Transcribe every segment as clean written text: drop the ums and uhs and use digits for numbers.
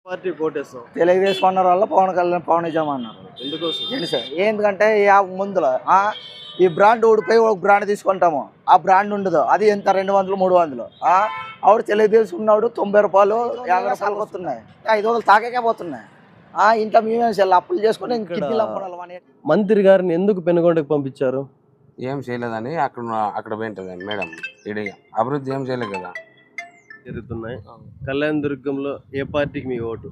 Party కోటేస్తాం Telugu Desam అన్నారు వల్ల పవన్ నిజాం అన్నారు. ఎందుకోసం? ఎందుకంటే ముందులో ఈ బ్రాండ్ ఊడిపోయి ఒక బ్రాండ్ తీసుకుంటాము, ఆ బ్రాండ్ ఉండదు, అది ఎంత 200 300. ఆవిడ తెలుగుదేశం ఉన్నాడు 90 రూపాయలు 50 రూపాయలు వస్తున్నాయి, 500 తాకే పోతున్నాయి. ఇంట్లో మేమే అప్పులు చేసుకుని కిడ్నీలు అమ్ముకోవాలి. మంత్రి గారిని ఎందుకు పెనుగొండకు పంపించారు? ఏం చేయలేదని అక్కడ పోయింటది మేడం. అభివృద్ధి ఏం చేయలేదు కదా. జరుగుతున్నాయి. కళ్యాణ దుర్గంలో ఏ పార్టీకి మీ ఓటు?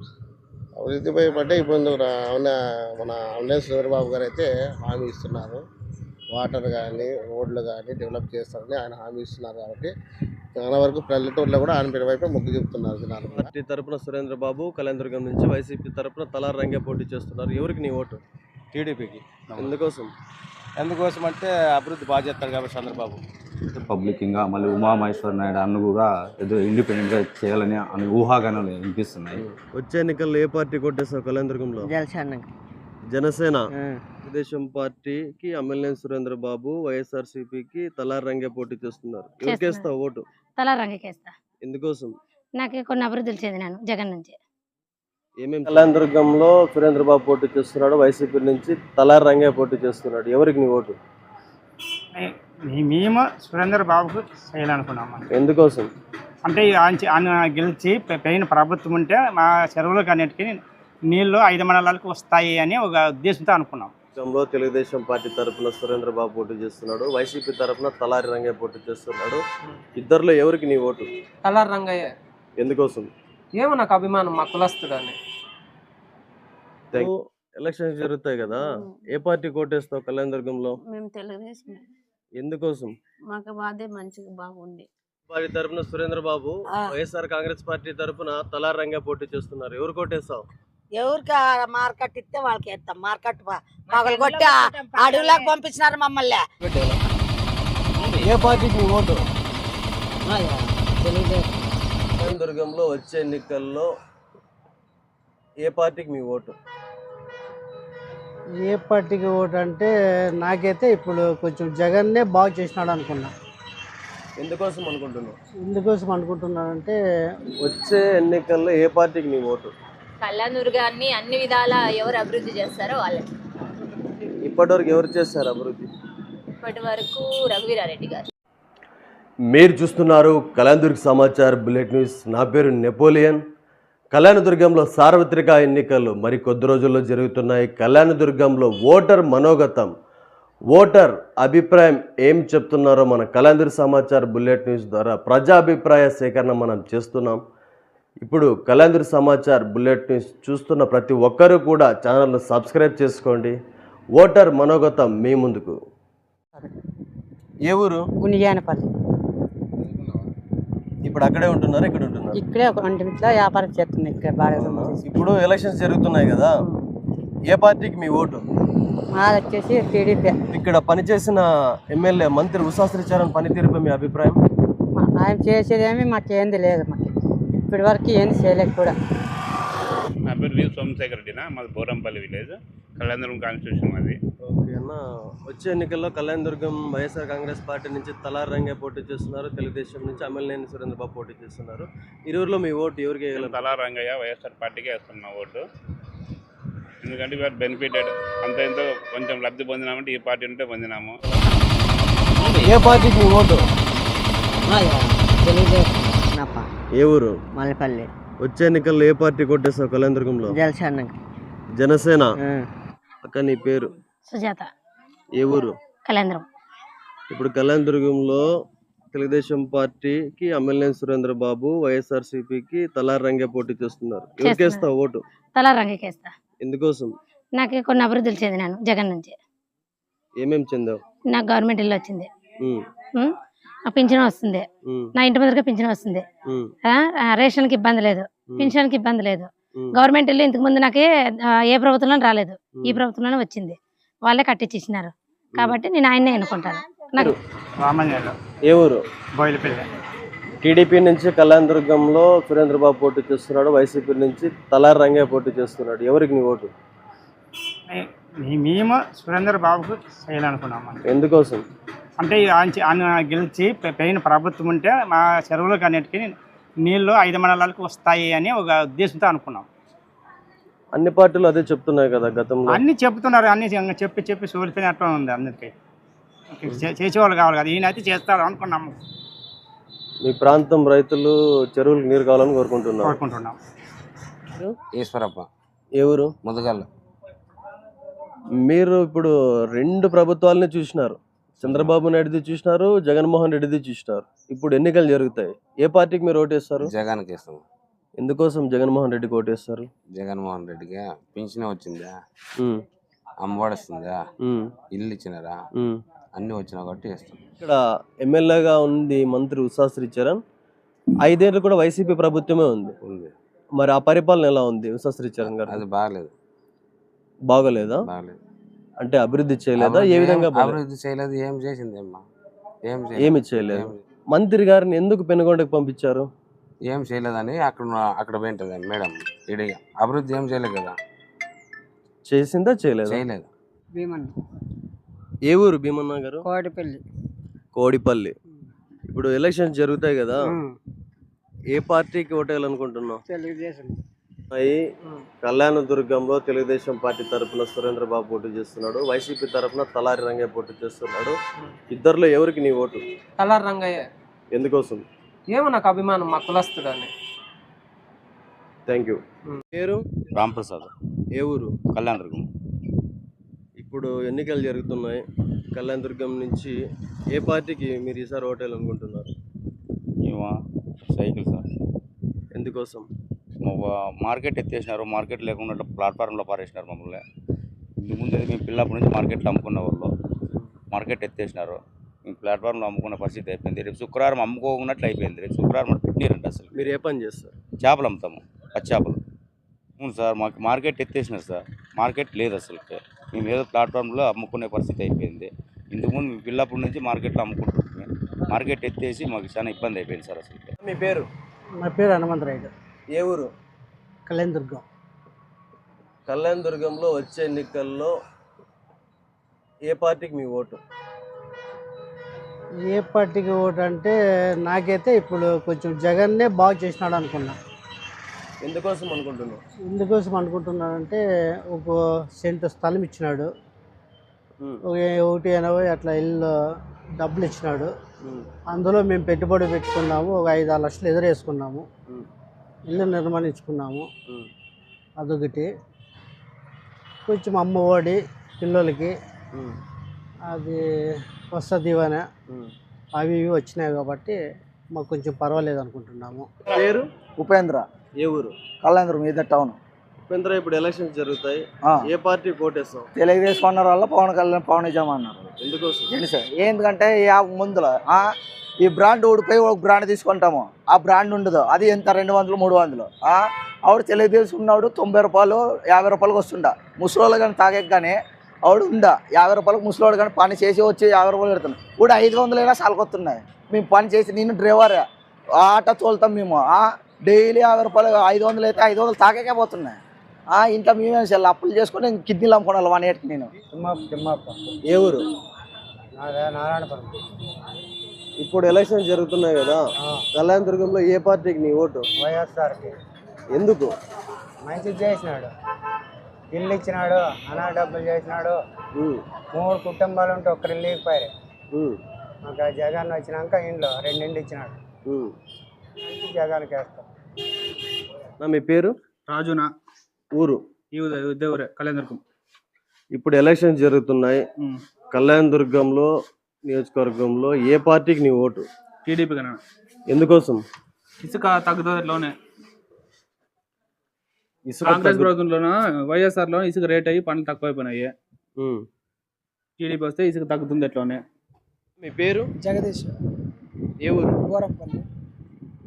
అభివృద్ధి పైపడ్డే ఇప్పుడు మన అవినేష్ చంద్రబాబు గారు అయితే హామీ ఇస్తున్నారు. వాటర్ కానీ రోడ్లు కానీ డెవలప్ చేస్తారని ఆయన హామీ ఇస్తున్నారు. కాబట్టి చాలా వరకు పల్లెటూరులో కూడా ఆయన పేరు వైపు మొగ్గు చెప్తున్నారు జనాలు. పార్టీ తరపున సురేంద్ర బాబు కళ్యాణ దుర్గం నుంచి, వైసీపీ తరపున తలార్ రంగే పోటీ చేస్తున్నారు. ఎవరికి నీ ఓటు? టీడీపీకి. ఎందుకోసం అంటే అభివృద్ధి బాగా చేస్తాడు కాబట్టి చంద్రబాబు. పబ్లిక్ ఇంకా మళ్ళీ ఉమామహేశ్వర నాయుడు అన్ను కూడా ఏదో ఇండిపెండెంట్గా చేయాలని అని ఊహాగానాలు వినిపిస్తున్నాయి. వచ్చే ఎన్నికల్లో ఏ పార్టీ కొట్టేస్తావు కళ్యాణ దుర్గంలో? జనసేన. తెలుగుదేశం పార్టీకి ఎమ్మెల్యే సురేంద్ర బాబు, వైఎస్ఆర్సీపీకి తలార్ రంగే పోటీ చేస్తున్నారు. ఎవరికేస్తావు ఓటు? తలార్ రంగేస్తా. ఎందుకోసం? నాకు కొన్ని అభివృద్ధులు చెందినాను జగన్ నుంచి. ఏమేమి? కళ్యాణ దుర్గంలో సురేంద్ర బాబు పోటీ చేస్తున్నాడు, వైసీపీ నుంచి తలార్ రంగే పోటీ చేస్తున్నాడు. ఎవరికి నీ ఓటు? మేము సురేంద్ర బాబుకు చేయాలనుకున్నాము. ఎందుకోసం? అంటే ఆయన గెలిచి పైన ప్రభుత్వం ఉంటే మా చెరువులకు అన్నిటికీ నీళ్లు 5 మండలాలకు వస్తాయి అని ఒక ఉద్దేశంతో అనుకున్నాం. తెలుగుదేశం పార్టీ తరఫున సురేంద్ర బాబు పోటీ చేస్తున్నాడు, వైసీపీ తరఫున తలారి రంగయ్య పోటీ చేస్తున్నాడు. ఇద్దరులో ఎవరికి నీ ఓటు? తలారి రంగయ్య. ఎందుకోసం? ఏమో నాకు అభిమానం, మా కులస్తుడని. ఎలక్షన్స్ జరుగుతాయి కదా, ఏ పార్టీ కోటేస్తావు కళ్యాణ దుర్గంలో? మేము తెలుగుదేశం. ఎందుకోసం? మాకు బాధే మంచిగా బాగుంది. పార్టీ తరఫున సురేంద్ర బాబు, వైఎస్ఆర్ కాంగ్రెస్ పార్టీ తరఫున తలారి రంగయ్య పోటీ చేస్తున్నారు. ఎవరు కోటేస్తావు? ఎవరికి మార్కెట్ ఇస్తే వాళ్ళకి వేస్తాం. మార్కెట్ పగలు కొట్టి అడవులకు పంపించినారు మమ్మల్ని. ఏ పార్టీకి ఓటు? తెలుగుదేశం. దుర్గంలో వచ్చే ఎన్నికల్లో ఏ పార్టీకి మీ ఓటు? ఏ పార్టీకి ఓటు అంటే నాకైతే ఇప్పుడు కొంచెం జగన్నే బాగు చేసినాడు అనుకున్నా. ఎందుకోసం అనుకుంటున్నావు? ఎందుకోసం అనుకుంటున్నానంటే వచ్చే ఎన్నికల్లో ఏ పార్టీకి నీ ఓటు? కళ్యాణ దుర్గాన్ని అన్ని విధాల ఎవరు అభివృద్ధి చేస్తారో వాళ్ళకి. ఇప్పటివరకు ఎవరు చేస్తారు అభివృద్ధి? ఇప్పటి వరకు రఘువీరారెడ్డి గారు. మీరు చూస్తున్నారు కళ్యాణదుర్గ సమాచార్ బులెట్ న్యూస్. నా పేరు నెపోలియన్. కళ్యాణదుర్గంలో సార్వత్రిక ఎన్నికలు మరి కొద్ది రోజుల్లో జరుగుతున్నాయి. కళ్యాణదుర్గంలో ఓటర్ మనోగతం, ఓటర్ అభిప్రాయం ఏం చెప్తున్నారో మన కళ్యాణదుర్గ సమాచార్ బులెట్ న్యూస్ ద్వారా ప్రజాభిప్రాయ సేకరణ మనం చేస్తున్నాం. ఇప్పుడు కళ్యాణదుర్గ సమాచార్ బులెట్ న్యూస్ చూస్తున్న ప్రతి ఒక్కరూ కూడా ఛానల్ను సబ్స్క్రైబ్ చేసుకోండి. ఓటర్ మనోగతం మీ ముందుకు. ఏ ఊరు? గుండియానపల్లి. ఇప్పుడు అక్కడే ఉంటున్నారు, ఇక్కడ ఉంటున్నారు? ఇక్కడే ఇంట్లో వ్యాపారం చేస్తుంది. ఇక్కడ బాగా. ఇప్పుడు ఎలక్షన్స్ జరుగుతున్నాయి కదా, ఏ పార్టీకి మీ ఓటు? మాది వచ్చేసి టీడీపీ. ఇక్కడ పనిచేసిన ఎమ్మెల్యే మంత్రి ఉషా శ్రీచరణ్ పనితీరుపై మీ అభిప్రాయం? ఆయన చేసేదేమి మాకేంది లేదు, మాకు ఇప్పటి వరకు ఏంది చేయలేక కూడా. నా పేరు వి సోమశేఖర్ రెడ్డినా, మాది బోరంపల్లి విలేజ్, కళ్యాణదుర్గం కాన్స్టిట్యూషన్ మాది. ఓకే అన్న, వచ్చే ఎన్నికల్లో కళ్యాణదుర్గం వైఎస్ఆర్ కాంగ్రెస్ పార్టీ నుంచి తలారి రంగే పోటీ చేస్తున్నారు, తెలుగుదేశం నుంచి ఎమ్మెల్యే సురేంద్ర బాబు పోటీ చేస్తున్నారు. ఇరువురులో మీ ఓటు ఎవరికి వేయగలరు? తలారి రంగయ్య వైఎస్ఆర్ పార్టీకే వేస్తున్నా ఓటు. ఎందుకంటే వీఆర్ బెనిఫిటెడ్, అంత ఎంతో కొంచెం లబ్ధి పొందినామంటే ఈ పార్టీ ఉంటే పొందినాము. ఏ పార్టీకి ఓటు? ఏ ఊరు? మల్లెపల్లి. వచ్చే ఎన్నికల్లో ఏ పార్టీ కొట్టేస్తావు కళ్యాణదుర్గంలో? జనసేన. అక్క నీ పేరు? సుజాత. ఏ ఊరు? కళ్యాణదుర్గం. ఇప్పుడు కళ్యాణదుర్గంలో తెలుగుదేశం పార్టీకి ఎమ్మెల్యే సురేంద్ర బాబు, వైఎస్ఆర్సీపీకి తలారి రంగే పోటీ చేస్తున్నారు. ఎవరికేస్తావు ఓటు? తలార్ రంగేస్తా. ఎందుకోసం? నాకు కొన్ని అభివృద్ధులు చెందినాను జగన్ నుంచి. ఏమేమి చెందావు? నాకు గవర్నమెంట్ ఇల్లు వచ్చింది, పింఛన్ వస్తుంది, నా ఇంటి ముందరగా పింఛన్ వస్తుంది, రేషన్ కి ఇబ్బంది లేదు, పింఛన్ కి ఇబ్బంది లేదు. గవర్నమెంట్ ఇల్లు ఇంతకు ముందు నాకే ఏ ప్రభుత్వంలో రాలేదు, ఈ ప్రభుత్వంలోనే వచ్చింది, వాళ్ళే కట్టించినారు. కాబట్టి నేను ఆయన్నే ఎన్నుకుంటాను. నాకు ఏ ఊరు? బోయిలపల్లి. టీడీపీ నుంచి కళ్యాణదుర్గంలో సురేంద్ర బాబు పోటీ చేస్తున్నాడు, వైసీపీ నుంచి తలారి రంగే పోటీ చేస్తున్నాడు. ఎవరికి నీ ఓటు? మేము సురేంద్ర బాబుకు చేయాలనుకున్నాము. ఎందుకోసం? అంటే ఆయన గెలిచి పైన ప్రభుత్వం ఉంటే మా చెరువులకు అన్నిటికీ నీళ్లు 5 మండలాలకు వస్తాయి అని ఒక ఉద్దేశంతో అనుకున్నాం. అన్ని పార్టీలు అదే చెప్తున్నాయి కదా గతంలో. అన్ని చెప్తున్నారు, అన్ని చెప్పి చెప్పి సోలిపోయినట్టు ఉంది అందరికీ. చేసేవాళ్ళు కావాలి కదా, ఈయన అయితే చేస్తారు అనుకున్నాము. మీ ప్రాంతం రైతులు చెరువులకు నీరు కావాలని కోరుకుంటున్నాం. ఈశ్వరప్ప. ఎవరు? ముదగల్. మీరు ఇప్పుడు 2 ప్రభుత్వాలని చూసినారు, చంద్రబాబు నాయుడుది చూసినారు, జగన్మోహన్ రెడ్డిది చూసినారు. ఇప్పుడు ఎన్నికలు జరుగుతాయి, ఏ పార్టీకి మీరు ఓటేస్తారు? జగన్కి ఇస్తాం. ఎందుకోసం జగన్మోహన్ రెడ్డికి ఓటేస్తారు? జగన్మోహన్ రెడ్డికి పింఛన్ వచ్చిందా, అమ్మఒడి వస్తుందా, ఇల్లు ఇచ్చినారా, అన్ని వచ్చినా కాబట్టి ఇస్తాం. ఇక్కడ ఎమ్మెల్యేగా ఉంది మంత్రి ఉషా శ్రీచరణ్, 5 ఏళ్ళు కూడా వైసీపీ ప్రభుత్వమే ఉంది. మరి ఆ పరిపాలన ఎలా ఉంది ఉషా శ్రీచరణ్ గారు? అది బాగలేదు. బాగలేదా? బాగలేదు అంటే అభివృద్ధి చేయలేదా? ఏ విధంగా అభివృద్ధి చేయలేదు? ఏం చేసింది అమ్మా? ఏమి చేయలేదు. మంత్రి గారిని ఎందుకు పెనుగొండకు పంపించారు? ఏం చేయలేదని అక్కడ పోయింటది మేడం. ఇది అభివృద్ధి ఏం చేయలేదు కదా. చేసిందా చేయలేదు? చేయలేదు. ఏ ఊరు భీమన్న గారు? కోడిపల్లి. ఇప్పుడు ఎలక్షన్స్ జరుగుతాయి కదా, ఏ పార్టీకి ఓటేయాలనుకుంటున్నావు? తెలుగుదేశం. కళ్యాణదుర్గంలో తెలుగుదేశం పార్టీ తరఫున సురేంద్ర బాబు పోటీ చేస్తున్నాడు, వైసీపీ తరఫున తలారి రంగయ్య పోటీ చేస్తున్నాడు. ఇద్దరిలో ఎవరికి నీ ఓటు? తలారి రంగయ్య. ఎందుకోసం? ఏమో నాకు అభిమానం, మా కులస్తుడని. Thank you. పేరు? రాంప్రసాద్. ఏ ఊరు? కళ్యాణదుర్గం. ఇప్పుడు ఎన్నికలు జరుగుతున్నాయి, కళ్యాణదుర్గం నుంచి ఏ పార్టీకి మీరు ఈసారి ఓటేయాలనుకుంటున్నారు? Cycle sir. ఎందుకోసం? మార్కెట్ ఎత్తేసినారు, మార్కెట్ లేకుండా ప్లాట్ఫారంలో పారేసినారు మమ్మల్ని. ఇంటి ముందు మేము పిల్లప్పటి నుంచి మార్కెట్లో అమ్ముకున్న వాళ్ళు, మార్కెట్ ఎత్తేసినారు, మేము ప్లాట్ఫామ్లో అమ్ముకున్న పరిస్థితి అయిపోయింది. రేపు శుక్రవారం అమ్ముకోకున్నట్లు అయిపోయింది. రేపు శుక్రవారం పెట్టినారంట. అసలు మీరు ఏ పని చేస్తారు? చేపలు అమ్ముతాము, పచ్చి చేపలు. అవును సార్, మాకు మార్కెట్ ఎత్తేసినారు సార్, మార్కెట్ లేదు అసలు. మేము ఏదో ప్లాట్ఫామ్లో అమ్ముకునే పరిస్థితి అయిపోయింది. ఇంతకుముందు మేము పిల్లప్పటి నుంచి మార్కెట్లో అమ్ముకుంటున్నాం, మార్కెట్ ఎత్తేసి మాకు చాలా ఇబ్బంది అయిపోయింది సార్ అసలు. మీ పేరు? నా పేరు హనుమంతరాయుడు. ఏ ఊరు? కళ్యాణదుర్గం. కళ్యాణదుర్గంలో వచ్చే ఎన్నికల్లో ఏ పార్టీకి మీ ఓటు? ఏ పార్టీకి ఓటు అంటే నాకైతే ఇప్పుడు కొంచెం జగన్నే బాగు చేసినాడు అనుకున్నా. ఎందుకోసం అనుకుంటున్నావు? ఎందుకోసం అనుకుంటున్నానంటే ఒక సెంటు స్థలం ఇచ్చినాడు, 180 అట్లా ఇల్లు డబ్బులు ఇచ్చినాడు. అందులో మేము పెట్టుబడి పెట్టుకున్నాము, ఒక 5-6 లక్షలు ఎదురేసుకున్నాము, ఇల్లు నిర్మాణించుకున్నాము. అదొకటి. కొంచెం అమ్మఒడి పిల్లలకి, అది వసతి దీవెన అవి ఇవి వచ్చినాయి కాబట్టి మాకు కొంచెం పర్వాలేదు అనుకుంటున్నాము. పేరు? ఉపేంద్ర. ఏ ఊరు? కళ్యాణదుర్గం ఇదే టౌన్. ఉపేంద్ర, ఇప్పుడు ఎలక్షన్స్ జరుగుతాయి, ఏ పార్టీ ఓటేస్తావు? తెలుగుదేశం అన్నారు వల్ల పవన్ నిజాం అన్నారు. ఎందుకోసం? ఎందుకంటే ముందులో ఈ బ్రాండ్ ఊడిపోయి ఒక బ్రాండ్ తీసుకుంటాము, ఆ బ్రాండ్ ఉండదు, అది ఎంత 200 300. ఆవిడ తెలుగుదేశం ఉన్నాడు 90 రూపాయలు 50 రూపాయలకు వస్తుండా. ముసలోళ్ళు కానీ తాగే కానీ ఆవిడ ఉందా 50 రూపాయలకు, ముసలోడు కానీ పని చేసి వచ్చి 50 రూపాయలు పెడుతున్నాం. కూడా 500 అయినా సాలకొస్తున్నాయి. మేము పని చేసి, నేను డ్రైవర్, ఆటో తోలుతాం మేము, డైలీ 50 రూపాయలు, 500 అయితే 500 తాకేకే పోతున్నాయి. ఇంట్లో మేమే సెల్ అప్పులు చేసుకొని కిడ్నీలు అమ్ముకోవాలి 1 ఏటికి. నేను ఏ ఊరు? నారాయణపురం. ఇప్పుడు ఎలక్షన్స్ జరుగుతున్నాయి కదా, కళ్యాణదుర్గంలో ఏ పార్టీకి నీ ఓటు? వైఎస్ఆర్కి. ఎందుకు? మంచి చేసినాడు, ఇల్లు ఇచ్చినాడు, అనాథ డబ్బులు చేసినాడు. 3 కుటుంబాలు ఉంటే ఒక్కరు లేకపోయారు. మాకు జగన్ వచ్చినాక ఇంట్లో 2 ఇండ్లు ఇచ్చినాడు. జగన్కి వేస్తాం. మీ పేరు? రాజునా. ఊరు? దేవురే, కళ్యాణదుర్గం. ఇప్పుడు ఎలక్షన్స్ జరుగుతున్నాయి, కళ్యాణదుర్గంలో నియోజకవర్గంలో ఏ పార్టీకి నీ ఓటు? టీడీపీ కన్నా. ఎందుకోసం? ఇసుక తగ్గుదలలోనే. కాంగ్రెస్ ప్రభుత్వంలోన వైఎస్ఆర్లో ఇసుక రేట్ అయ్యి పనులు తక్కువైపోయినాయి. టీడీపీ వస్తే ఇసుక తగ్గుతుంది ఎట్లోనే. మీ పేరు? జగదీష్. ఏ ఊరు? గోరంపల్లి.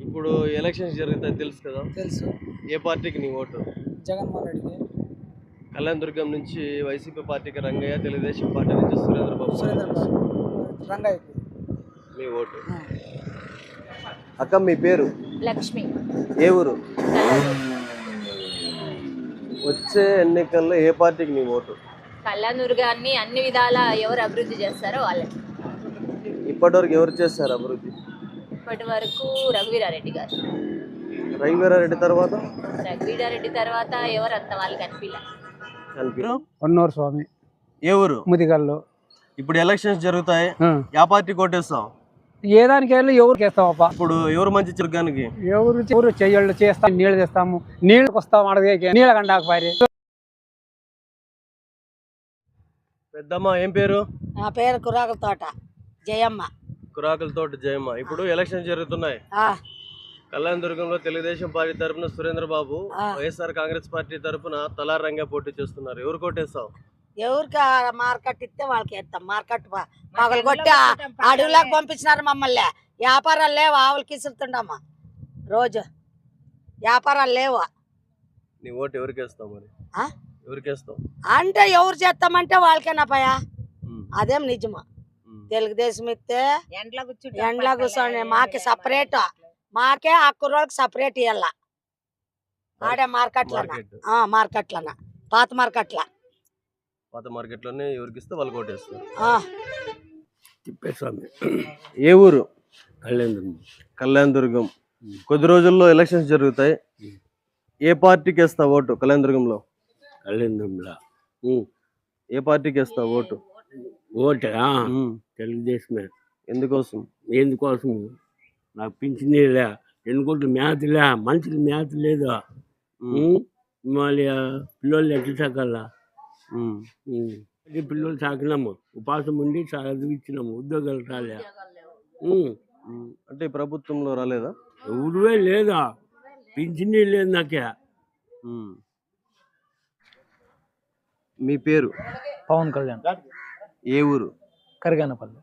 ఇప్పుడు ఎలక్షన్స్ జరుగుతాయి తెలుసు కదా, తెలుసు. ఏ పార్టీకి నీ ఓటు? జగన్మోహన్ రెడ్డికి. కళ్యాణదుర్గం నుంచి వైసీపీ పార్టీకి రంగయ్య, తెలుగుదేశం పార్టీ నుంచి సురేంద్ర బాబు. రంగయ్యకి మీ ఓటు. అక్క, మీ పేరు? లక్ష్మి. ఏ ఊరు? వచ్చే ఎన్నికల్లో ఏ పార్టీకి నీ ఓటు? కళ్యాణదుర్గాన్ని అన్ని విధాల ఎవరు అభివృద్ధి చేస్తారో వాళ్ళే. ఇప్పటివరకు ఎవరు చేస్తారు అభివృద్ధి? ఇప్పటి వరకు రఘువీరారెడ్డి గారు. రఘువీరారెడ్డి తర్వాత రఘువీరారెడ్డి తర్వాత ఎవరు అంత వాళ్ళు కనిపించలే. పొన్నూరు స్వామి ఏ ఊరు? ముదిగల్లు. ఇప్పుడు ఎలక్షన్స్ జరుగుతాయి, యా పార్టీ కోటేస్తావు? ఏ దానికి వెళ్ళి ఎవరికి వేస్తామప్ప? ఇప్పుడు ఎవరు మంచి చురుగానికి? ఎవరు చెయ్యళ్ళు చేస్తాం, నీళ్ళు తెస్తాము, నీళ్ళకి వస్తాము, అడగేకి నీళ్ళ కండాక పారి. పెద్దమ్మ ఏం పేరు? నా పేరు కురాకుల తోట జయమ్మ. కురాకుల తోట జయమ్మ. ఇప్పుడు ఎలక్షన్ జరుగుతున్నాయి. కళ్యాణదుర్గంలో తెలుగుదేశం పార్టీ తరఫున సురేంద్ర బాబు, వైఎస్ఆర్ కాంగ్రెస్ పార్టీ తరఫున తలారంగా పోటీ చేస్తున్నారు. ఎవరు కోటేస్తావు? ఎవరికి మార్కెట్ ఇస్తే వాళ్ళకి వేస్తాం. మార్కెట్ పగలు కొట్టి అడవిలోకి పంపించినారు మమ్మల్ని. వ్యాపారాలు లేవు, ఆవులకి ఇసురుతుండమ్మా రోజు. వ్యాపారాలు లేవు. నీ ఓటు ఎవరికి వేస్తావు మరి? ఎవరికి వేస్తావు అంటే ఎవరు చేస్తామంటే వాళ్ళకేనా పయా, అదేం నిజమా. తెలుగుదేశం ఇస్తే ఎండ్ల కూర్చొని మాకి సపరేట్, మాకే ఆ కుర్రోళ్ళకి సపరేట్ ఇవ్వాల. ఆడే మార్కెట్లనా, మార్కెట్లనా, పాత మార్కెట్ల. పాత మార్కెట్లోనే ఎవరికి ఇస్తే వాళ్ళు కోటేస్తారు. తిప్పేస్వామి. ఏ ఊరు? కళ్యాణదుర్గం. కళ్యాణదుర్గం. కొద్ది రోజుల్లో ఎలక్షన్స్ జరుగుతాయి, ఏ పార్టీకి వేస్తావు ఓటు? కళ్యాణదుర్గంలో కళ్యాణదుర్గంలో ఏ పార్టీకి వేస్తావు ఓటు? ఓటా తెలుగుదేశమే. ఎందుకోసం? ఎందుకోసం? నాకు పింఛన్ లే, ఎన్నుకుంటే మేతలే, మనుషులు మేత లేదు. మళ్ళీ పిల్లలు ఎట్లా సాకాలా? పిల్లలు సాకినాము, ఉపాసం ఉండి చదివిచ్చినాము, ఉద్యోగాలు రాలే. అంటే ప్రభుత్వంలో రాలేదా? ఊరువే లేదా, పింఛన్ లేదు నాకే. మీ పేరు? పవన్ కళ్యాణ్. ఏ ఊరు? కరిగానపల్లి.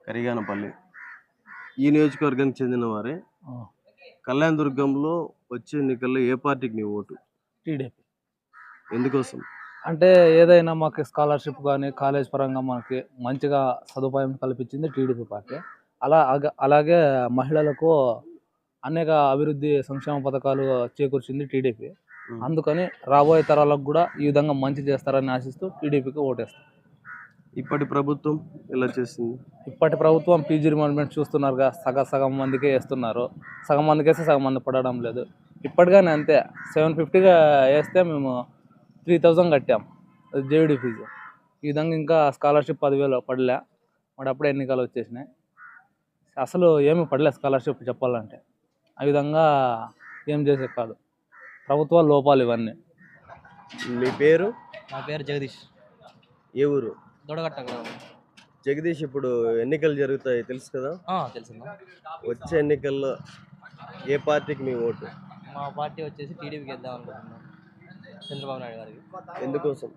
కరిగానపల్లి. ఈ నియోజకవర్గానికి చెందిన వారే. కళ్యాణదుర్గంలో వచ్చే ఎన్నికల్లో ఏ పార్టీకి నీ ఓటు? టీడీపీ. ఎందుకోసం? అంటే ఏదైనా మాకు స్కాలర్షిప్ కానీ కాలేజ్ పరంగా మనకి మంచిగా సదుపాయం కల్పించింది టీడీపీ పార్టీ. అలాగే మహిళలకు అనేక అభివృద్ధి సంక్షేమ పథకాలు చేకూర్చింది టీడీపీ. అందుకని రాబోయే తరాలకు కూడా ఈ విధంగా మంచి చేస్తారని ఆశిస్తూ టీడీపీకి ఓటేస్తాం. ఇప్పటి ప్రభుత్వం ఎలా చేసింది? ఇప్పటి ప్రభుత్వం పీజీ రిమాండ్మెంట్ చూస్తున్నారుగా, సగం మందికే వేస్తున్నారు. సగం మందికి వేస్తే సగం మంది పడడం లేదు. ఇప్పటిగానే అంతే, 750గా వేస్తే మేము 3000 కట్టాం జేవిడి ఫీజు. ఈ విధంగా ఇంకా స్కాలర్షిప్ 10,000 పడలే. మరి అప్పుడే ఎన్నికలు వచ్చేసినాయి, అసలు ఏమీ పడలే స్కాలర్షిప్ చెప్పాలంటే. ఆ విధంగా ఏం చేసే కాదు, ప్రభుత్వ లోపాలు ఇవన్నీ. మీ పేరు? నా పేరు జగదీష్. ఏ ఊరు? దొడగట్ట గ్రామం. జగదీష్, ఇప్పుడు ఎన్నికలు జరుగుతాయి తెలుసు కదా? తెలుసు. వచ్చే ఎన్నికల్లో ఏ పార్టీకి మీ ఓటు? మా పార్టీ వచ్చేసి టీడీపీకి వేద్దాం అనుకుంటున్నాం, చంద్రబాబు నాయుడు గారికి. ఎందుకోసం?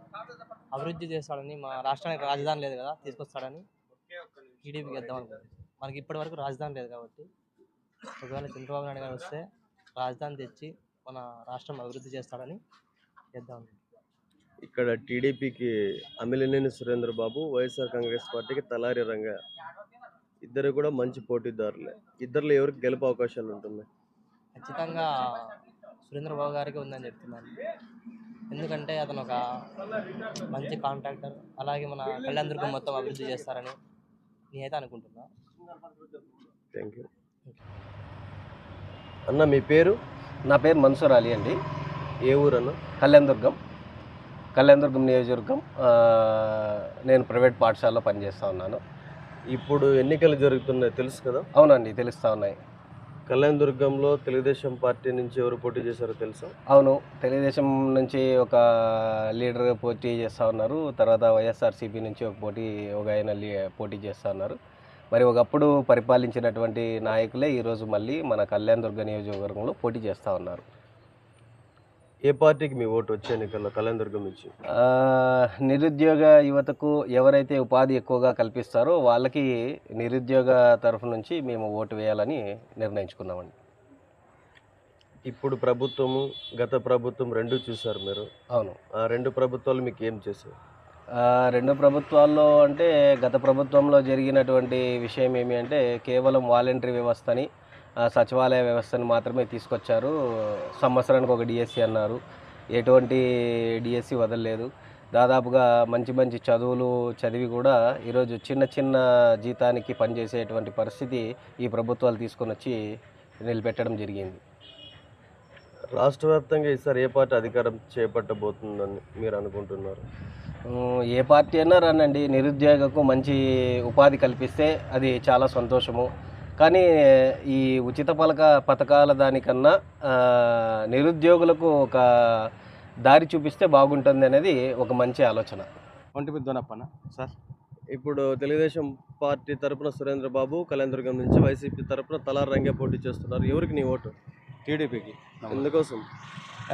అభివృద్ధి చేస్తాడని, మా రాష్ట్రానికి రాజధాని లేదు కదా, తీసుకొస్తాడని టీడీపీకి వేద్దాం అనుకుంటున్నాం. మనకి ఇప్పటి వరకు రాజధాని లేదు కాబట్టి ఒకవేళ చంద్రబాబు నాయుడు గారు వస్తే రాజధాని తెచ్చి మన రాష్ట్రం అభివృద్ధి చేస్తాడని వేద్దాం. ఇక్కడ టీడీపీకి అమిలినేని సురేంద్ర బాబు, వైఎస్ఆర్ కాంగ్రెస్ పార్టీకి తలారి రంగ, ఇద్దరు కూడా మంచి పోటీదారులే. ఇద్దరులో ఎవరికి గెలుపు అవకాశాలు ఉంటున్నాయి? ఖచ్చితంగా సురేంద్ర బాబు గారికి ఉందని చెప్తున్నాను. ఎందుకంటే అతను ఒక మంచి కాంట్రాక్టర్, అలాగే మన కళ్యాణదుర్గం మొత్తం అభివృద్ధి చేస్తారని నేనైతే అనుకుంటున్నా. థ్యాంక్ యూ అన్న. మీ పేరు? నా పేరు మన్సూర్ అలీ అండి. ఏ ఊరు అన్న? కళ్యాణదుర్గం నియోజకవర్గం. నేను ప్రైవేట్ పాఠశాలలో పనిచేస్తూ ఉన్నాను. ఇప్పుడు ఎన్నికలు జరుగుతున్నాయి తెలుసు కదా? అవునండి, తెలుస్తూ ఉన్నాయి. కళ్యాణదుర్గంలో తెలుగుదేశం పార్టీ నుంచి ఎవరు పోటీ చేశారో తెలుసా? అవును, తెలుగుదేశం నుంచి ఒక లీడర్ పోటీ చేస్తూ ఉన్నారు. తర్వాత వైఎస్ఆర్సీపీ నుంచి ఒక ఆయన పోటీ చేస్తూ ఉన్నారు. మరి ఒకప్పుడు పరిపాలించినటువంటి నాయకులే ఈరోజు మళ్ళీ మన కళ్యాణదుర్గ నియోజకవర్గంలో పోటీ చేస్తూ ఉన్నారు. ఏ పార్టీకి మీ ఓటు వచ్చే ఎన్నికల్లో కళ్యాణదుర్గం నుంచి? నిరుద్యోగ యువతకు ఎవరైతే ఉపాధి ఎక్కువగా కల్పిస్తారో వాళ్ళకి నిరుద్యోగ తరఫు నుంచి మేము ఓటు వేయాలని నిర్ణయించుకున్నామండి. ఇప్పుడు ప్రభుత్వము, గత ప్రభుత్వం రెండు చూసారు మీరు. అవును. ఆ రెండు ప్రభుత్వాలు మీకు ఏం చేశారు? రెండు ప్రభుత్వాల్లో అంటే గత ప్రభుత్వంలో జరిగినటువంటి విషయం ఏమి అంటే కేవలం వాలంటరీ వ్యవస్థని, సచివాలయ వ్యవస్థను మాత్రమే తీసుకొచ్చారు. సంవత్సరానికి ఒక డిఎస్సి అన్నారు. ఎటువంటి డిఎస్సి వదలలేదు. దాదాపుగా మంచి మంచి చదువులు చదివి కూడా ఈరోజు చిన్న జీతానికి పనిచేసేటువంటి పరిస్థితి ఈ ప్రభుత్వాలు తీసుకొని వచ్చి నిలబెట్టడం జరిగింది. రాష్ట్ర వ్యాప్తంగా ఈసారి ఏ పార్టీ అధికారం చేపట్టబోతుందని మీరు అనుకుంటున్నారు? ఏ పార్టీ అయినా రానండి, నిరుద్యోగకు మంచి ఉపాధి కల్పిస్తే అది చాలా సంతోషము. కానీ ఈ ఉచిత పథకాల దానికన్నా నిరుద్యోగులకు ఒక దారి చూపిస్తే బాగుంటుంది అనేది ఒక మంచి ఆలోచన. ఒంటిమిద్ద దొనప్పన సార్. ఇప్పుడు తెలుగుదేశం పార్టీ తరపున సురేంద్ర బాబు కళ్యాణదుర్గం నుంచి, వైసీపీ తరపున తలారి రంగే పోటీ చేస్తున్నారు. ఎవరికి నీ ఓటు? టీడీపీకి. ఎందుకోసం?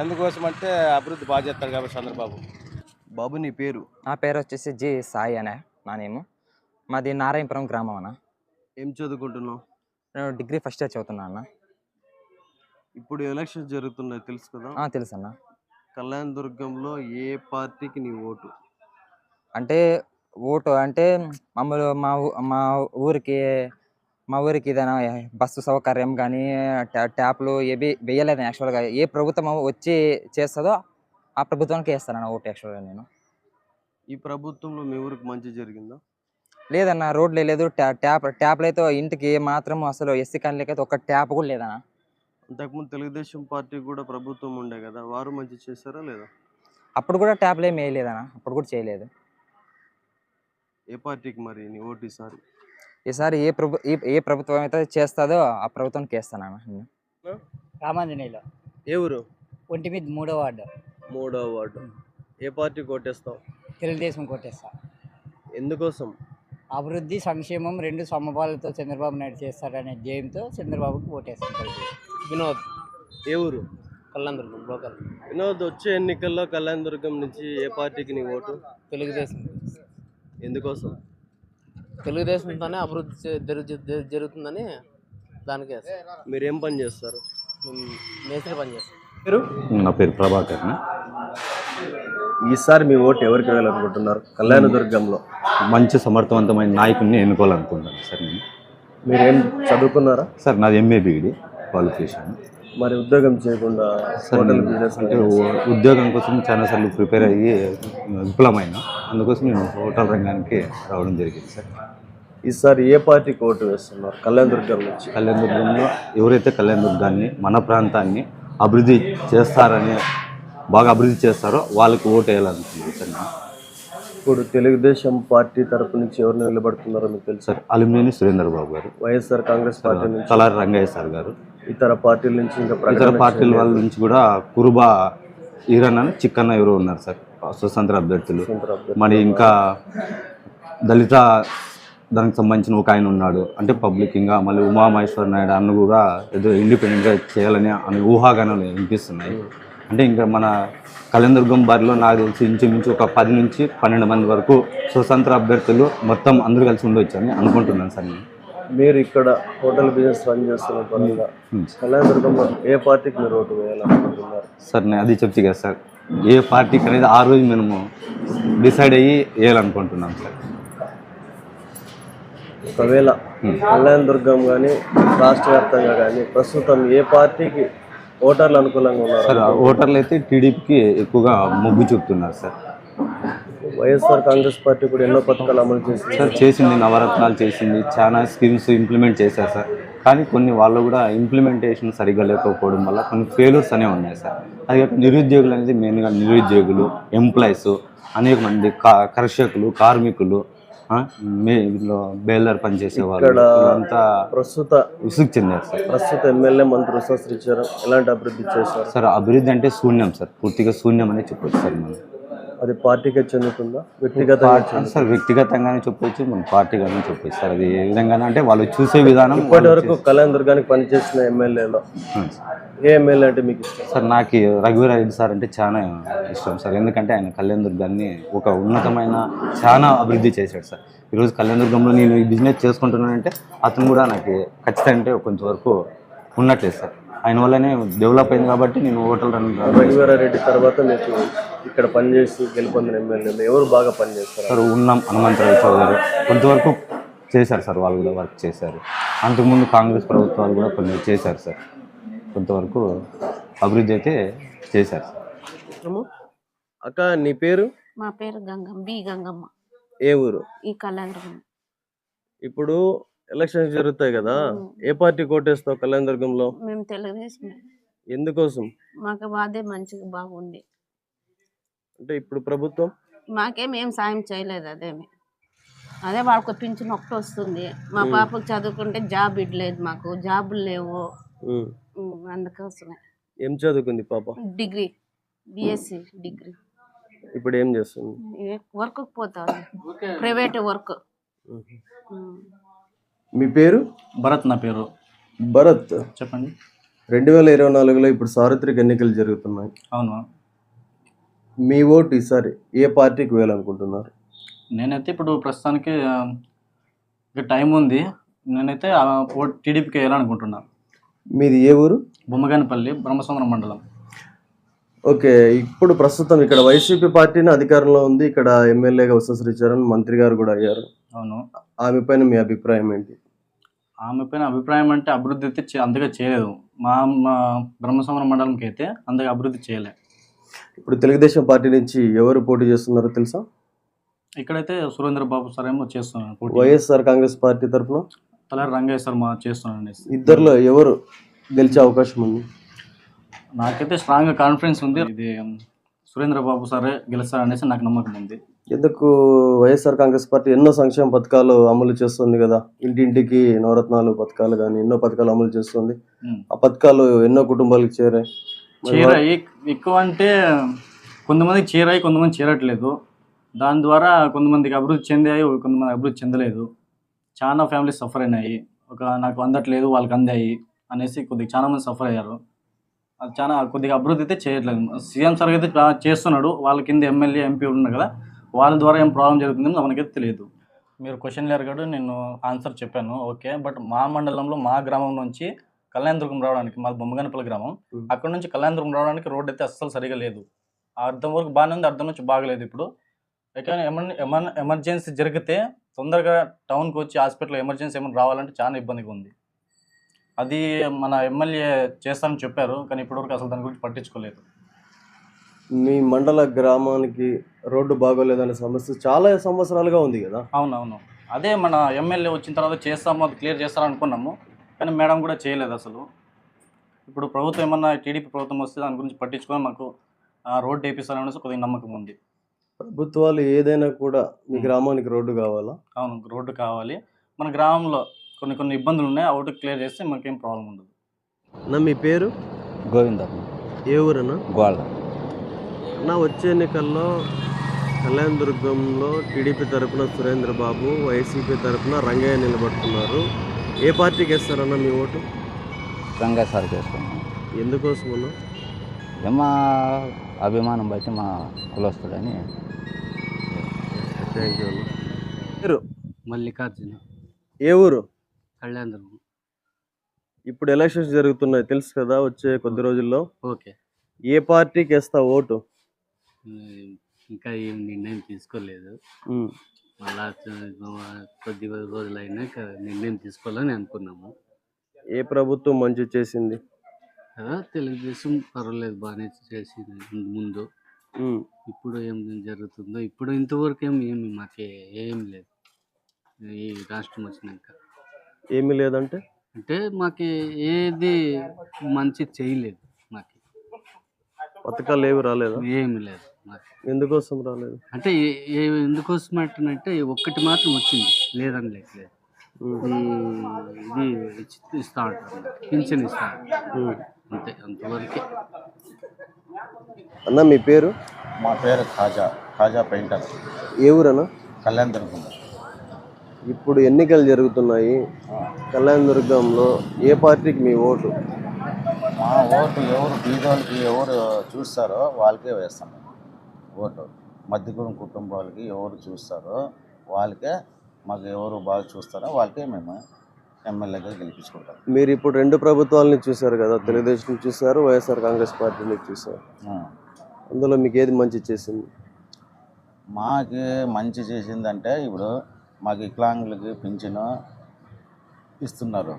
ఎందుకోసం అంటే అభివృద్ధి బాగా చేస్తాడు కాబట్టి చంద్రబాబు. బాబు నీ పేరు? నా పేరు వచ్చేసి జి సాయి అనే నా నేము. మాది నారాయణపురం గ్రామం అన్న. ఏం చదువుకుంటున్నావు? నేను డిగ్రీ ఫస్ట్ ఇయర్ చదువుతున్నా అన్న. ఇప్పుడు ఎలక్షన్స్ జరుగుతున్నాయి తెలుసు కదా? తెలుసు అన్న. కళ్యాణదుర్గంలో ఏ పార్టీకి నీ ఓటు? అంటే ఓటు అంటే మమ్మల్ని మా ఊరికి ఏదైనా బస్సు సౌకర్యం కానీ ట్యాప్లు ఏవి వేయలేదు యాక్చువల్గా. ఏ ప్రభుత్వం వచ్చి చేస్తుందో ఆ ప్రభుత్వానికి వేస్తానన్న ఓటు యాక్చువల్గా నేను. ఈ ప్రభుత్వంలో మీ ఊరికి మంచి జరిగిందా? లేదన్న, రోడ్లు లేదు, ట్యాప్లు అయితే ఇంటికి మాత్రం అసలు ఎస్సీ కాలనీకి అయితే ఒక ట్యాప్ కూడా లేదన్న. అంతకుముందు తెలుగుదేశం పార్టీ కూడా ప్రభుత్వం ఉండే కదా, వారు మంచి చేశారా లేదా? అప్పుడు కూడా ట్యాప్లు ఏమి వేయలేదన్న, అప్పుడు కూడా చేయలేదు. ఏ పార్టీకి మరి నీ ఓటు ఈసారి? ఈసారి ఏ ప్రభుత్వం అయితే చేస్తుందో ఆ ప్రభుత్వానికి వేస్తానన్న నేను. రామాంజనేయులు. ఏ ఊరు? ఒంటిమిద్ద 3వ వార్డు. 3వ వార్డు. ఏ పార్టీ కోటేస్తావు? తెలుగుదేశం కొట్టేస్తా. ఎందుకోసం? అభివృద్ధి సంక్షేమం రెండు సమపాలతో చంద్రబాబు నాయుడు చేస్తాడనే ధ్యేయంతో చంద్రబాబుకి ఓటేస్తాం. వినోద్. ఏ ఊరు? కళ్యాణదుర్గం లోకల్. వినోద్, వచ్చే ఎన్నికల్లో కళ్యాణదుర్గం నుంచి ఏ పార్టీకి నీ ఓటు? తెలుగుదేశం. ఎందుకోసం? తెలుగుదేశంతోనే అభివృద్ధి జరుగుతుందని దానికే. మీరేం పని చేస్తారు? మేస్త్రి పని చేస్తాం. నా పేరు ప్రభాకర్. ఈసారి మీ ఓటు ఎవరికి వేయాలనుకుంటున్నారు కళ్యాణదుర్గంలో? మంచి సమర్థవంతమైన నాయకుడిని ఎన్నుకోవాలనుకుంటున్నాను సార్ నేను. మీరేం చదువుకున్నారా? సార్ నాది MA BEd క్వాలిఫికేషన్. మరి ఉద్యోగం చేయకుండా హోటల్ బిజినెస్ అంటే ఉద్యోగం కోసం చాలాసార్లు ప్రిపేర్ అయ్యి విఫలమైన, అందుకోసం నేను హోటల్ రంగానికి రావడం జరిగింది సార్. ఈసారి ఏ పార్టీకి ఓటు వేస్తున్నారు కళ్యాణదుర్గం నుంచి? కళ్యాణదుర్గంలో ఎవరైతే కళ్యాణదుర్గాన్ని, మన ప్రాంతాన్ని అభివృద్ధి చేస్తారని, బాగా అభివృద్ధి చేస్తారో వాళ్ళకి ఓటు వేయాలనుకుంటున్నాను సార్ నేను. ఇప్పుడు తెలుగుదేశం పార్టీ తరపు నుంచి ఎవరు నిలబడుతున్నారో మీకు తెలుసు? సార్ అలిమినేని సురేంద్ర బాబు గారు. వైఎస్ఆర్ కాంగ్రెస్ పార్టీ నుంచి తలారి రంగయ్య సార్ గారు. ఇతర పార్టీల నుంచి ఇంకా ఇతర పార్టీల వాళ్ళ నుంచి కూడా కురుబా ఈరన్న, చిక్కన్న ఎవరో ఉన్నారు సార్ స్వతంత్ర అభ్యర్థులు. మరి ఇంకా దళిత దానికి సంబంధించిన ఒక ఆయన ఉన్నాడు. అంటే పబ్లిక్ ఇంకా మళ్ళీ ఉమామహేశ్వర నాయుడు అన్న కూడా ఏదో ఇండిపెండెంట్గా చేయాలని అనే ఊహాగానాలు వినిపిస్తున్నాయి. అంటే ఇంకా మన కళ్యాణదుర్గం బారిలో నాకు తెలిసి ఇంచుమించు ఒక 10 నుంచి 12 మంది వరకు స్వతంత్ర అభ్యర్థులు మొత్తం అందరూ కలిసి ఉండొచ్చు అని అనుకుంటున్నాను సార్ నేను. మీరు ఇక్కడ హోటల్ బిజినెస్ రన్ చేస్తున్న పరంగా కళ్యాణదుర్గంలో ఏ పార్టీకి మీరు ఓటు వేయాలనుకుంటున్నారు? సార్ నేను అది చెప్తే కదా సార్, ఏ పార్టీకి అనేది ఆ రోజు మేము డిసైడ్ అయ్యి వేయాలనుకుంటున్నాం సార్. ఒకవేళ కళ్యాణదుర్గం కానీ రాష్ట్ర వ్యాప్తంగా కానీ ప్రస్తుతం ఏ పార్టీకి ఓటర్లు అనుకూలంగా ఉన్నారు? సార్ ఓటర్లు అయితే టీడీపీకి ఎక్కువగా మొగ్గు చూపుతున్నారు సార్. వైఎస్ఆర్ కాంగ్రెస్ పార్టీ కూడా ఎన్నో పథకాలు అమలు చేసింది సార్. చేసింది, నవరత్నాలు చేసింది, చాలా స్కీమ్స్ ఇంప్లిమెంట్ చేశారు సార్. కానీ కొన్ని వాళ్ళు కూడా ఇంప్లిమెంటేషన్ సరిగ్గా లేకపోవడం వల్ల కొన్ని ఫెయిల్యూర్స్ అనేవి ఉన్నాయి సార్. అది కాక నిరుద్యోగులు అనేది మెయిన్గా నిరుద్యోగులు, ఎంప్లాయీస్, అనేక మంది కర్షకులు, కార్మికులు, బేల్దార్ పనిచేసే వాళ్ళు అంతా ప్రస్తుత విసుగు చెందారు సార్. ప్రస్తుత ఎమ్మెల్యే మంత్రి శ్రీచరణ్ ఎలాంటి అభివృద్ధి చేశారు సార్? అభివృద్ధి అంటే శూన్యం సార్, పూర్తిగా శూన్యం అనే చెప్పొచ్చు సార్ మనం. అది పార్టీకే చెందుతుందా వ్యక్తిగతంగా? సార్ వ్యక్తిగతంగానే చెప్పొచ్చు, మన పార్టీగానే చెప్పొచ్చు సార్. అది ఏ విధంగా అంటే వాళ్ళు చూసే విధానం. ఇప్పటి వరకు కళ్యాణదుర్గానికి పనిచేసిన ఎమ్మెల్యేలో ఏ ఎమ్మెల్యే అంటే మీకు ఇష్టం? సార్ నాకు రఘువీరారెడ్డి సార్ అంటే చాలా ఇష్టం సార్. ఎందుకంటే ఆయన కళ్యాణదుర్గాన్ని ఒక ఉన్నతమైన చాలా అభివృద్ధి చేశాడు సార్. ఈరోజు కళ్యాణదుర్గంలో నేను ఈ బిజినెస్ చేసుకుంటున్నానంటే అతను కూడా నాకు ఖచ్చితంగా కొంతవరకు ఉన్నట్లేదు సార్. ఆయన వల్లనే డెవలప్ అయింది కాబట్టి నేను హోటల్ రఘువీరారెడ్డి తర్వాత మీకు ఇక్కడ పనిచేసి గెలుపొందిన ఎమ్మెల్యేలు ఎవరు బాగా పనిచేస్తారు? సార్ ఉన్నాం హనుమంతరావు చౌదరి కొంతవరకు చేశారు సార్, వాళ్ళు కూడా వర్క్ చేశారు. అంతకుముందు కాంగ్రెస్ ప్రభుత్వాలు కూడా కొన్ని చేశారు సార్, కొంతవరకు అభివృద్ధి అయితే చేశారు సార్. అక్క నీ పేరు? మా పేరు గంగమ్మ. ఏ ఊరు? ఈ కళ్యాణదుర్గం. ఇప్పుడు ఎలక్షన్స్ జరుగుతాయి కదా, ఏ పార్టీ కోటేస్తావు కళ్యాణదుర్గంలో? మేము తెలుగుదేశం. ఎందుకోసం? మాకు అదే మంచిగా బాగుంది. అంటే ఇప్పుడు ప్రభుత్వం మాకేం సాయం చేయలేదు. అదే వాళ్ళకు పింఛన్ ఒకటి వస్తుంది. మా పాపకు చదువుకుంటే జాబ్ ఇవ్వలేదు, మాకు జాబులు లేవు. అందుకోసమే. ఏం చదువుకుంది పాప? Degree, BSc degree. ఇప్పుడు ఏం చేస్తుంది? వర్క్ పోతాను, ప్రైవేట్ వర్క్. మీ పేరు? భరత్ నా పేరు. భరత్ చెప్పండి. 2024లో ఇప్పుడు సార్వత్రిక ఎన్నికలు జరుగుతున్నాయి. అవును. మీ ఓటు ఈసారి ఏ పార్టీకి వేయాలనుకుంటున్నారు? నేనైతే ఇప్పుడు ప్రస్తుతానికి ఇక టైం ఉంది. నేనైతే టీడీపీకి వేయాలనుకుంటున్నాను. మీది ఏ ఊరు? బొమ్మగానిపల్లి, బ్రహ్మసముద్రం మండలం. ఓకే, ఇప్పుడు ప్రస్తుతం ఇక్కడ వైసీపీ పార్టీని అధికారంలో ఉంది. ఇక్కడ ఎమ్మెల్యేగా ఉషశ్రీచరణ్ మంత్రి గారు కూడా అయ్యారు. అవును. ఆమె పైన మీ అభిప్రాయం ఏంటి? ఆమె పైన అభిప్రాయం అంటే అభివృద్ధి అయితే అంతగా చేయలేదు. మా బ్రహ్మసముద్రం మండలంకి అయితే అంతగా అభివృద్ధి చేయలేదు. ఇప్పుడు తెలుగుదేశం పార్టీ నుంచి ఎవరు పోటీ చేస్తున్నారో తెలుసా? ఇక్కడైతే సురేంద్ర బాబు సార్ ఏమో చేస్తున్నాను. వైఎస్ఆర్ కాంగ్రెస్ పార్టీ తరఫున తలారి రంగయ్య సార్ చేస్తున్నాను. ఇద్దరులో ఎవరు గెలిచే అవకాశం ఉంది? నాకైతే స్ట్రాంగ్ కాన్ఫిడెన్స్ ఉంది. ఇది సురేంద్ర బాబు సారే గెలుస్తారనేసి నాకు నమ్మకం ఉంది. ఎందుకు? వైఎస్ఆర్ కాంగ్రెస్ పార్టీ ఎన్నో సంక్షేమ పథకాలు అమలు చేస్తుంది కదా. ఇంటింటికి నవరత్నాలు పథకాలు కానీ ఎన్నో పథకాలు అమలు చేస్తుంది. ఆ పథకాలు ఎన్నో కుటుంబాలకు చేరాయి. ఎక్కువ అంటే కొంతమందికి చేరాయి, కొంతమంది చేరట్లేదు. దాని ద్వారా కొంతమందికి అభివృద్ధి చెందాయి, కొంతమంది అభివృద్ధి చెందలేదు. చాలా ఫ్యామిలీస్ సఫర్ అయినాయి. నాకు అందట్లేదు, వాళ్ళకి అందాయి అనేసి కొద్దిగా చాలా మంది సఫర్ అయ్యారు. అది చాలా కొద్దిగా అభివృద్ధి అయితే చేయట్లేదు. సీఎం సార్ అయితే చేస్తున్నాడు. వాళ్ళ కింద ఎమ్మెల్యే ఎంపీ ఉన్నారు కదా, వాళ్ళ ద్వారా ఏం ప్రాబ్లం జరుగుతుందో మనకైతే తెలియదు. మీరు క్వశ్చన్ అడిగాడు, నేను ఆన్సర్ చెప్పాను. ఓకే, బట్ మా మండలంలో మా గ్రామం నుంచి కళ్యాణదుర్గం రావడానికి, మాది బొమ్మగానిపల్లి గ్రామం, అక్కడ నుంచి కళ్యాణదుర్గం రావడానికి రోడ్ అయితే అస్సలు సరిగా లేదు. అర్థం వరకు బాగానే ఉంది, అర్థం నుంచి బాగలేదు. ఇప్పుడు ఎక్కడైనా ఎమర్జెన్సీ జరిగితే తొందరగా టౌన్కి వచ్చి హాస్పిటల్ ఎమర్జెన్సీ ఏమైనా రావాలంటే చాలా ఇబ్బందిగా ఉంది. అది మన ఎమ్మెల్యే చేస్తానని చెప్పారు, కానీ ఇప్పటివరకు అసలు దాని గురించి పట్టించుకోలేదు. మీ మండల గ్రామానికి రోడ్డు బాగోలేదనే సమస్య చాలా సంవత్సరాలుగా ఉంది కదా. అవునవును, అదే మన ఎమ్మెల్యే వచ్చిన తర్వాత చేస్తాము, అది క్లియర్ చేస్తారనుకున్నాము, కానీ మేడం కూడా చేయలేదు అసలు. ఇప్పుడు ప్రభుత్వం ఏమన్నా టీడీపీ ప్రభుత్వం వస్తే దాని గురించి పట్టించుకొని మాకు రోడ్డు వేపిస్తారనేసి కొద్దిగా నమ్మకం ఉంది. ప్రభుత్వాలు ఏదైనా కూడా మీ గ్రామానికి రోడ్డు కావాలా? అవును, రోడ్డు కావాలి. మన గ్రామంలో కొన్ని ఇబ్బందులు ఉన్నాయి, అవుట్ క్లియర్ చేస్తే మాకేం ప్రాబ్లం ఉండదు. అన్న మీ పేరు? గోవింద. ఏ ఊరన్నా? గోళ్ళ. అన్న వచ్చే ఎన్నికల్లో కళ్యాణదుర్గంలో టీడీపీ తరఫున సురేంద్ర బాబు, వైసీపీ తరఫున రంగయ్య నిలబడుతున్నారు. ఏ పార్టీకి వేస్తారన్న మీ ఓటు? రంగయ్య సార్కి వేస్తున్నాం. ఎందుకోసం అన్న? మా అభిమానం బట్టి మా కులస్తుడని. థ్యాంక్ యూ అన్న. పేరు? మల్లికార్జున. ఏ ఊరు? కళ్యాణదుర్గం. ఇప్పుడు ఎలక్షన్స్ జరుగుతున్నాయి తెలుసు కదా, వచ్చే కొద్ది రోజుల్లో. ఓకే. ఏ పార్టీకి వేస్తావు ఓటు? ఇంకా ఏం నిర్ణయం తీసుకోలేదు. మళ్ళా కొద్ది రోజులు అయినాక నిర్ణయం తీసుకోవాలని అనుకున్నాము. ఏ ప్రభుత్వం మంచి చేసింది? తెలుగుదేశం పర్వాలేదు, బాగానే చేసింది ముందు. ఇప్పుడు ఏం జరుగుతుందో ఇప్పుడు ఇంతవరకు ఏమి మాకు ఏం లేదు. ఈ రాష్ట్రం వచ్చినాక ఏమీ లేదంటే అంటే మాకు ఏది మంచి చేయలేదు. మాకు పథకాలు ఏమి రాలేదా? ఏమి లేదు మాకు. ఎందుకోసం రాలేదు అంటే ఎందుకోసం అంటే ఒక్కటి మాత్రం వచ్చింది, లేదని లేదు. ఇది ఇస్తా ఉంటారు, పింఛన్ ఇస్తా అంతే, అంతవరకే. అన్న మీ పేరు? మా పేరు ఖాజా పెయింటర్. ఏ ఊరన్నా? కళ్యాణదుర్గం. ఇప్పుడు ఎన్నికలు జరుగుతున్నాయి, కళ్యాణదుర్గంలో ఏ పార్టీకి మీ ఓటు? మా ఓటు ఎవరు బీదోళ్ళకి ఎవరు చూస్తారో వాళ్ళకే వేస్తాం ఓటు. మధ్యకులం కుటుంబాలకి ఎవరు చూస్తారో వాళ్ళకే, మాకు ఎవరు బాగా చూస్తారో వాళ్ళకే మేము ఎమ్మెల్యేగా గెలిపించుకుంటాం. మీరు ఇప్పుడు రెండు ప్రభుత్వాలని చూశారు కదా, తెలుగుదేశం చూశారు, వైఎస్ఆర్ కాంగ్రెస్ పార్టీని చూశారు. అందులో మీకు ఏది మంచి చేసింది? మాకు మంచి చేసిందంటే ఇప్పుడు మాకు వికలాంగులకి పింఛను ఇస్తున్నారు.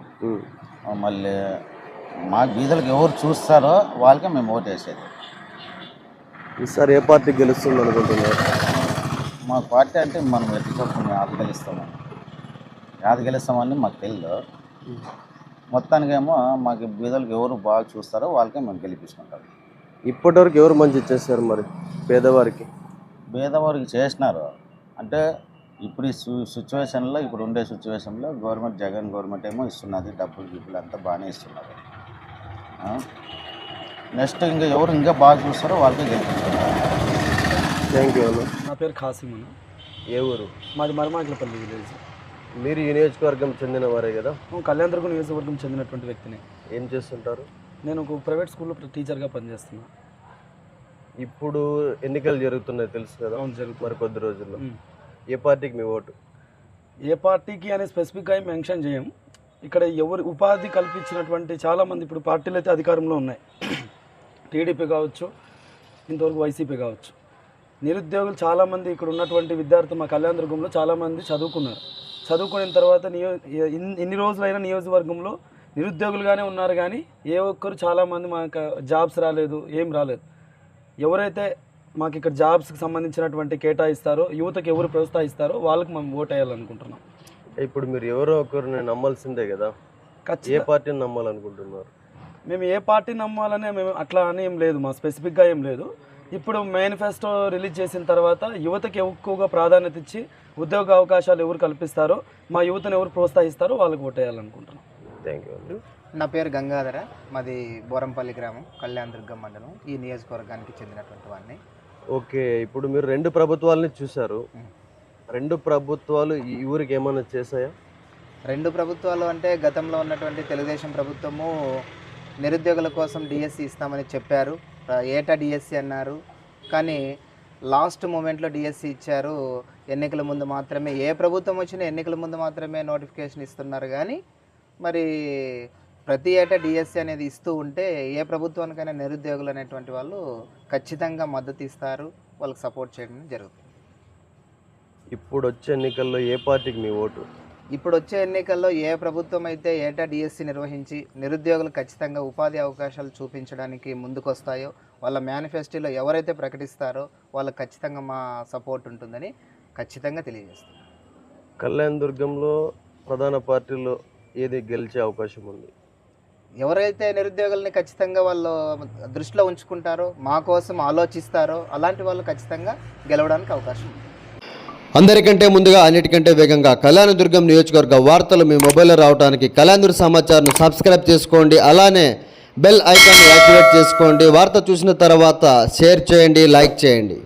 మళ్ళీ మా బీదలకు ఎవరు చూస్తారో వాళ్ళకే మేము ఓటు వేసేది. ఈసారి ఏ పార్టీ గెలుస్తుంది అనుకుంటున్నారు? మా పార్టీ అంటే మనం ఎట్టి చెప్పు యాద గెలుస్తామని మాకు తెలియదు. మొత్తానికేమో మాకు బీదలకు ఎవరు బాగా చూస్తారో వాళ్ళకే మేము గెలిపించుకుంటాం. ఇప్పటివరకు ఎవరు మంచి చేశారు మరి పేదవారికి? పేదవారికి చేసినారు అంటే ఇప్పుడు ఈ సిచ్యువేషన్లో, ఇప్పుడు ఉండే సిచ్యువేషన్లో గవర్నమెంట్, జగన్ గవర్నమెంట్ ఏమో ఇస్తున్నది, డబ్బులు అంతా బాగానే ఇస్తున్నారు. నెక్స్ట్ ఇంకా ఎవరు ఇంకా బాగా చూస్తారో వాళ్ళకే గెలిపించుకుంటారు. Thank you. నా పేరు ఖాసిం అన్న. ఏ ఊరు? మాది మరమాకులపల్లి విలేజ్. మీరు ఈ నియోజకవర్గం చెందిన వారే కదా? కళ్యాణదుర్గం నియోజకవర్గం చెందినటువంటి వ్యక్తిని. ఏం చేస్తుంటారు? నేను ఒక ప్రైవేట్ స్కూల్లో టీచర్గా పనిచేస్తున్నా. ఇప్పుడు ఎన్నికలు జరుగుతున్నాయి తెలుసు కదా? జరుగుతుంది. మరి కొద్ది రోజుల్లో ఏ పార్టీకి మీ ఓటు? ఏ పార్టీకి అని స్పెసిఫిక్గా మెన్షన్ చేయం. ఇక్కడ ఎవరు ఉపాధి కల్పించినటువంటి చాలామంది ఇప్పుడు పార్టీలు అయితే అధికారంలో ఉన్నాయి. టీడీపీ కావచ్చు, ఇంతవరకు వైసీపీ కావచ్చు. నిరుద్యోగులు చాలామంది ఇక్కడ ఉన్నటువంటి విద్యార్థులు మా కళ్యాణదుర్గంలో చాలామంది చదువుకున్నారు. చదువుకున్న తర్వాత ఇన్ని రోజులైన నియోజకవర్గంలో నిరుద్యోగులుగానే ఉన్నారు, కానీ ఏ ఒక్కరు చాలామంది మాకు జాబ్స్ రాలేదు, ఏం రాలేదు. ఎవరైతే మాకు ఇక్కడ జాబ్స్కి సంబంధించినటువంటి కేటాయిస్తారో, యువతకు ఎవరు ప్రోత్సహిస్తారో వాళ్ళకి మేము ఓట్ వేయాలనుకుంటున్నాం. ఇప్పుడు మీరు ఎవరో ఒకరిని నమ్మాల్సిందే కదా? ఏ పార్టీని నమ్మాలనుకుంటున్నారు? మేము ఏ పార్టీని నమ్మాలనే మేము అట్లా అని ఏం లేదు, మా స్పెసిఫిక్గా ఏం లేదు. ఇప్పుడు మేనిఫెస్టో రిలీజ్ చేసిన తర్వాత యువతకి ఎక్కువగా ప్రాధాన్యత ఇచ్చి ఉద్యోగ అవకాశాలు ఎవరు కల్పిస్తారో, మా యువతను ఎవరు ప్రోత్సహిస్తారో వాళ్ళకి ఓట్ వేయాలనుకుంటున్నాం. Thank you. నా పేరు గంగాధర, మాది బోరంపల్లి గ్రామం, కళ్యాణదుర్గం మండలం, ఈ నియోజకవర్గానికి చెందినటువంటి వాడిని. ఓకే, ఇప్పుడు మీరు 2 ప్రభుత్వాలని చూశారు. 2 ప్రభుత్వాలు ఈ ఊరికి ఏమైనా చేశాయా? 2 ప్రభుత్వాలు అంటే గతంలో ఉన్నటువంటి తెలుగుదేశం ప్రభుత్వము నిరుద్యోగుల కోసం డిఎస్సి ఇస్తామని చెప్పారు, ఏటా డిఎస్సి అన్నారు. కానీ లాస్ట్ మూమెంట్లో డిఎస్సి ఇచ్చారు. ఎన్నికల ముందు మాత్రమే, ఏ ప్రభుత్వం వచ్చినా ఎన్నికల ముందు మాత్రమే నోటిఫికేషన్ ఇస్తున్నారు. కానీ మరి ప్రతి ఏటా డిఎస్సి అనేది ఇస్తూ ఉంటే ఏ ప్రభుత్వానికైనా నిరుద్యోగులు అనేటువంటి వాళ్ళు ఖచ్చితంగా మద్దతు ఇస్తారు, వాళ్ళకి సపోర్ట్ చేయడం జరుగుతుంది. ఇప్పుడు వచ్చే ఎన్నికల్లో ఏ పార్టీకి మీ ఓటు? ఇప్పుడు వచ్చే ఎన్నికల్లో ఏ ప్రభుత్వం అయితే ఏటా డిఎస్సి నిర్వహించి నిరుద్యోగులు ఖచ్చితంగా ఉపాధి అవకాశాలు చూపించడానికి ముందుకొస్తాయో, వాళ్ళ మేనిఫెస్టోలో ఎవరైతే ప్రకటిస్తారో వాళ్ళకి ఖచ్చితంగా మా సపోర్ట్ ఉంటుందని ఖచ్చితంగా తెలియజేస్తాం. కళ్యాణదుర్గంలో ప్రధాన పార్టీలో ఏది గెలిచే అవకాశం ఉంది? ఎవరైతే నిరుద్యోగుల్ని ఖచ్చితంగా వాళ్ళు దృష్టిలో ఉంచుకుంటారో, మా కోసం ఆలోచిస్తారో అలాంటి వాళ్ళు ఖచ్చితంగా గెలవడానికి అవకాశం ఉంది. అందరికంటే ముందుగా, అన్నిటికంటే వేగంగా కళ్యాణదుర్గం నియోజకవర్గ వార్తలు మీ మొబైల్లో రావడానికి కళ్యాణదుర్గ సమాచార్ను సబ్స్క్రైబ్ చేసుకోండి. అలానే బెల్ ఐకాన్ యాక్టివేట్ చేసుకోండి. వార్త చూసిన తర్వాత షేర్ చేయండి, లైక్ చేయండి.